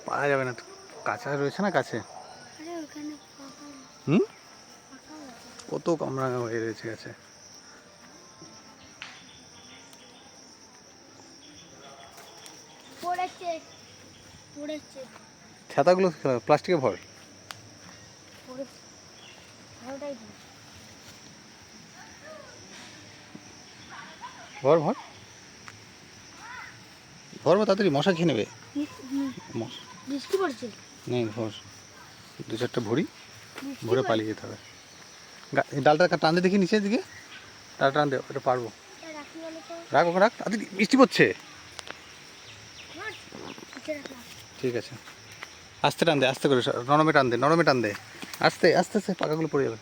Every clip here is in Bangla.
পারা যাবে না তো, কাঁচা রয়েছে না কাছে। আরে ওখানে হুম, ফাঁকা আছে। কত কামরাঙা হয়ে রয়েছে গাছে। পড়েছে পড়েছে ছাতাগুলো প্লাস্টিকে ভর। পড়েছে ভালোটাই তো। ভর ভর ভর তাড়াতাড়ি, মশা খেয়ে নেবে। বৃষ্টি পড়ছে। নেই ভর, দু চারটা ভরি বৃষ্টি ভরে পালিয়ে যেতে হবে। এই ডালটা টান দিয়ে দেখি নিচের দিকে, ডাল টান দে, ওটা পারবো। রাখি বলে তো। রাখ ওখানে রাখ, তাড়াতাড়ি বৃষ্টি পড়ছে। ঠিক আছে, আস্তে টান দে, আস্তে করে, নরমে টান দে, নরমে টান দে, আস্তে আস্তে আস্তে, পাকাগুলো পড়ে যাবে।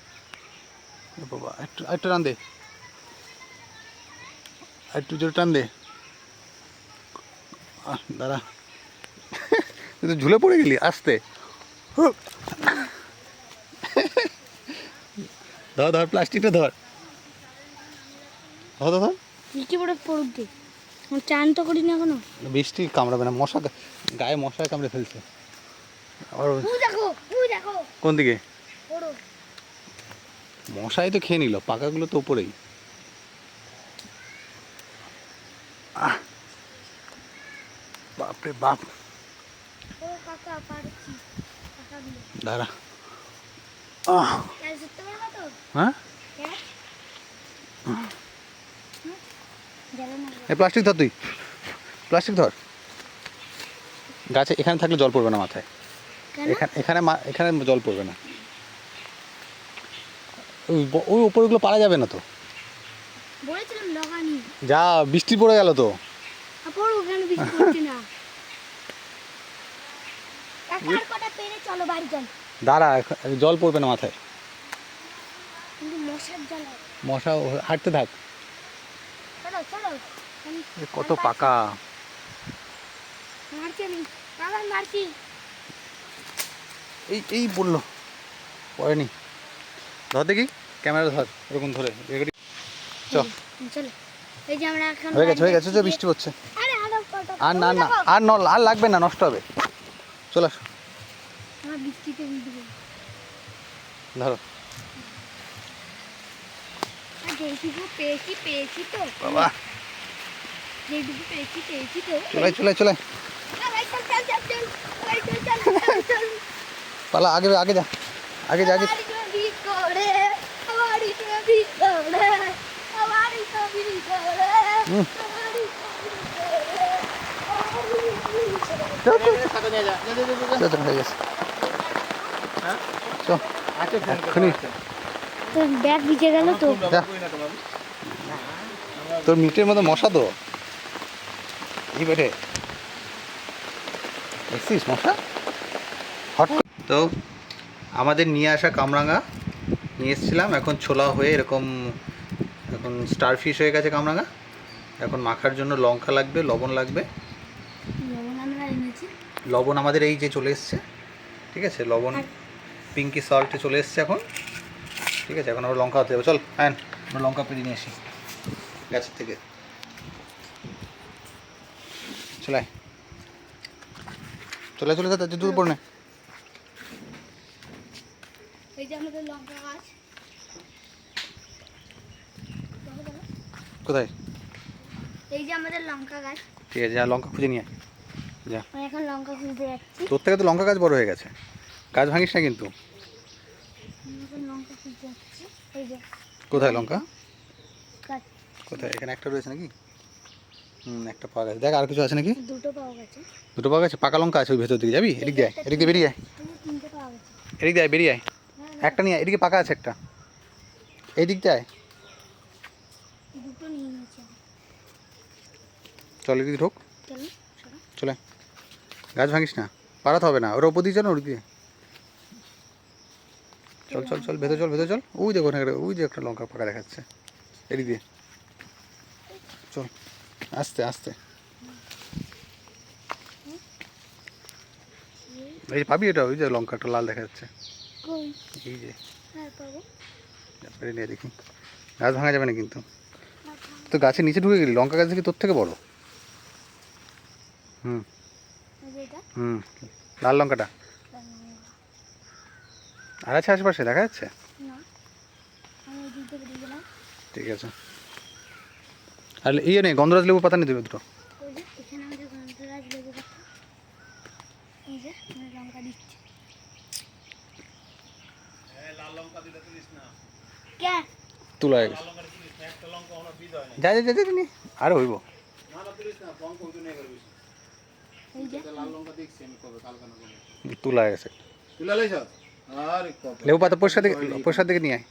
বাবা একটু একটু টান দে, একটু জোরে টান দে। দাঁড়া, তুই তো ঝুলে পড়ে গেলি। আস্তে ধর ধর, প্লাস্টিকটা ধর, ধর ধর ধর। বৃষ্টি পড়ে পড়ুক দে, চান তো করি না এখনো। বৃষ্টি কামড়াবে না, মশা গায়ে মশায় কামড়ে ফেলছে আবার। দেখো দেখো কোন দিকে? পড়ো। মশাই তো খেয়ে নিল, পাকাগুলো তো উপরেই। বাপরে বাপ, ও কাকা পারছি কাকা দিলে। দাঁড়া। ক্যাচ ধরতে পারবা তো? হ্যাঁ, ক্যাচ গেল না। এই প্লাস্টিক ধর, তুই প্লাস্টিক ধর। গাছে এখানে থাকলে জল পড়বে না মাথায়, কেন? এখানে এখানে এখানে জল পড়বে না। ওই উপরগুলো পারা যাবে না তো। বলেছিলাম লাগানি। যা, বৃষ্টি পড়ে গেল তো। পড়ো, কেন বৃষ্টি পড়ছে না? কাকার কটা পেরে চলো বাড়ি চল। দাঁড়া, জল পড়বে না মাথায়। কিন্তু মশার জ্বালা। মশা হাঁটতে থাক। চলো চলো। কত পাকা। মারছি আমি, বাবা মারছি। এই এই বললো, পড়েনি। ধর দেখি, ক্যামেরা ধর, এরকম ধরে চল। চলো, এই যে আমরা এখন হয়ে গেছে হয়ে গেছে, বৃষ্টি পড়ছে। আরে আরো কটা। আর না না, আর আর লাগবে না, নষ্ট হবে। চল আস, আমার বৃষ্টিতে ভিজে গেল। ধরো আর যেটুকু পেয়েছি তো বাবা। যেটুকু পেয়েছি তো। চলে চলে চলে, ভাই চল চল চল চল, ভাই চল চল চল চল। পালা, আগে আগে যা, আগে যা আগে। আমারি ছবি করে, আমারি ছবি করে, আমারি ছবি করে, হুম, আমারি ছবি করে, চল চল, হয়ে গেছে। চল এক্ষুনি, তোর ব্যাগ ভিজে গেল তো। যা। তোর মিটের মধ্যে মশা তো, এই বেটে দেখছিস মশা হট। তো আমাদের নিয়ে আসা কামরাঙা নিয়ে এসেছিলাম, এখন ছোলা হয়ে এরকম, এখন স্টারফিশ হয়ে গেছে কামরাঙা। এখন মাখার জন্য লঙ্কা লাগবে, লবণ লাগবে। লবণ আমরা এনেছি। লবণ আমাদের এই যে চলে এসছে, ঠিক আছে, লবণ পিঙ্কি সল্টে চলে এসছে এখন, ঠিক আছে। এখন আমরা লঙ্কা হতে যাবো, চল হ্যাঁ, আমরা লঙ্কা পেরিয়ে নিয়ে আসি গাছের থেকে। চলে চলে চলে যা, দুধ পড়ে। এই যে আমাদের লঙ্কা গাছ। কোথায়? এই যে আমাদের লঙ্কা গাছ। ঠিক আছে, যা লঙ্কা খুঁজে নিয়ে আয়, যা। আমি এখন লঙ্কা খুঁজতে যাচ্ছি। তোর থেকে তো লঙ্কা গাছ বড় হয়ে গেছে, গাছ ভাঙিস না কিন্তু। আমি এখন লঙ্কা খুঁজতে যাচ্ছি। এই যে কোথায় লঙ্কা? গাছ। কোথায়? এখানে একটা রয়েছে নাকি? একটা পাওয়া গেছে, দেখ আর কিছু আছে নাকি। দুটো পাওয়া গেছে। দুটো পাওয়া গেছে, পাকা লঙ্কা আছে ওই ভেতর দিকে, যাবি? এদিক দিয়ে আয়, এদিক দিয়ে বেরিয়ে আয়, তিনটে পাওয়া গেছে। এদিক দিয়ে আয়, বেরিয়ে আয়। একটা নিয়ে আয়, এদিকে পাকা আছে একটা, এই দিক দিয়ে আয়। দুটো নিয়ে নিয়েছি আমি। চল এদিকে ঢোক, চলো চলো। চলে। গাছ ভাঙিস না, পারাতে হবে না, ওর ওপর দিয়ে চল, ওর দিয়ে চল চল চল, ভেতর চল, ভেতর চল। ওই দেখো ওখানে, ওই যে একটা লঙ্কা পাকা দেখাচ্ছে, এদিক দিয়ে চল, আস্তে আস্তে। এই যে পাবি এটা, ওই যে লঙ্কাটা লাল দেখা যাচ্ছে, কই? এই যে। হ্যাঁ পাবো। তারপরে নিয়ে দেখি, গাছ ভাঙা যাবে না কিন্তু। তো গাছের নিচে ঢুকে গেলি, লঙ্কা গাছ দেখি তোর থেকে বড়। হুম এই যে এটা। হুম, লাল লঙ্কাটা আর আছে আশেপাশে দেখা যাচ্ছে? না আমি ওই দিক থেকে দিয়ে গেলাম। ঠিক আছে। আর ইয়ে নেই, গন্ধরাজ লেবু পাতা নিয়ে দেবে দুটো। ওই যে এখানে আমাদের গন্ধরাজ লেবু গাছটা। এই যে আমি লঙ্কা দিচ্ছি। কে? তুলা হয়ে গেছে। যা যা যা যা নি আর হইব। এই যে তুলা হয়ে গেছে। লেবু পাতা পরিষ্কার দিকে নিয়ে আয়।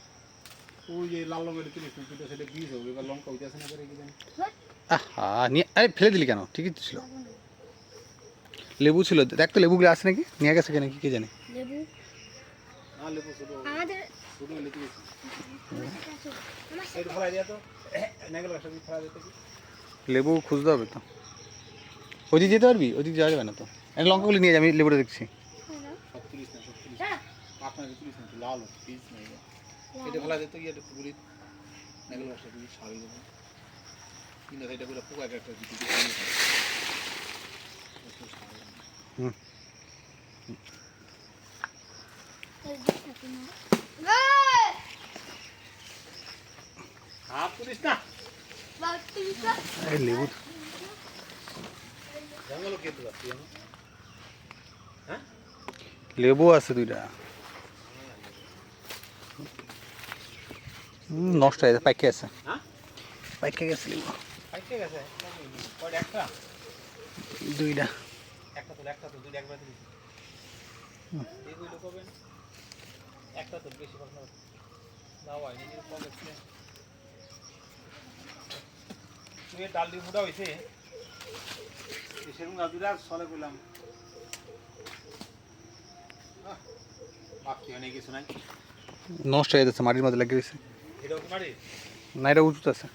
আহা নিয়ে আরে ফেলে দিলি কেন? ঠিকই তো ছিল। লাগবে না। লেবু ছিল, দেখ তো লেবুগুলো আছে নাকি, নিয়ে গেছে কেন কি কে জানে। লেবু আমাদের লেবু খুঁজতে হবে তো। ওদিকে যেতে পারবি? ওদিকে যাওয়া যাবে না তো। এই লঙ্কাগুলি নিয়ে যাবি, লেবুটা দেখছি। হুম এই লেবু লেবু আছে দুইটা। নষ্ট হয়ে গেছে, পাইকে আছে, পাইকে গেছে লেবু দুইটা। ডাল মুড়া হয়েছে সেরকম গাছগুলা সলে করলাম বাকি অনেক কিছু নাই। নষ্ট হয়ে যাচ্ছে, মাটির মধ্যে লেগে গেছে। এটা কি মারি না, এটা উঁচুতে আছে।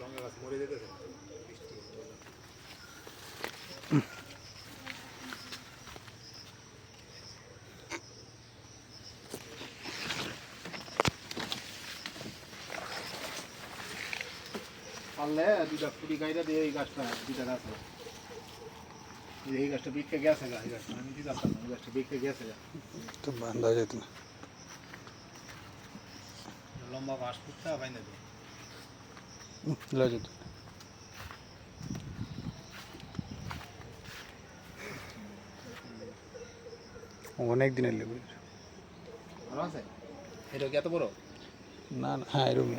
লঙ্কা গাছ মরে যেতেছে পারলে দুটা ফুটি গাইটা দিয়ে এই গাছটা দুটা গাছ এই গাছটা বিকে গেছে গা, এই গাছটা আমি দিতে পারতাম না, এই গাছটা বিকে গেছে গা। তো বান্ধা যেত না। লম্বা বাঁশ ফুটতে বাইন্দা দিয়ে লয়ে যেত। অনেক দিনের লেবু। ভালো আছে। এটা কি এত বড়? না না, হ্যাঁ এরকমই।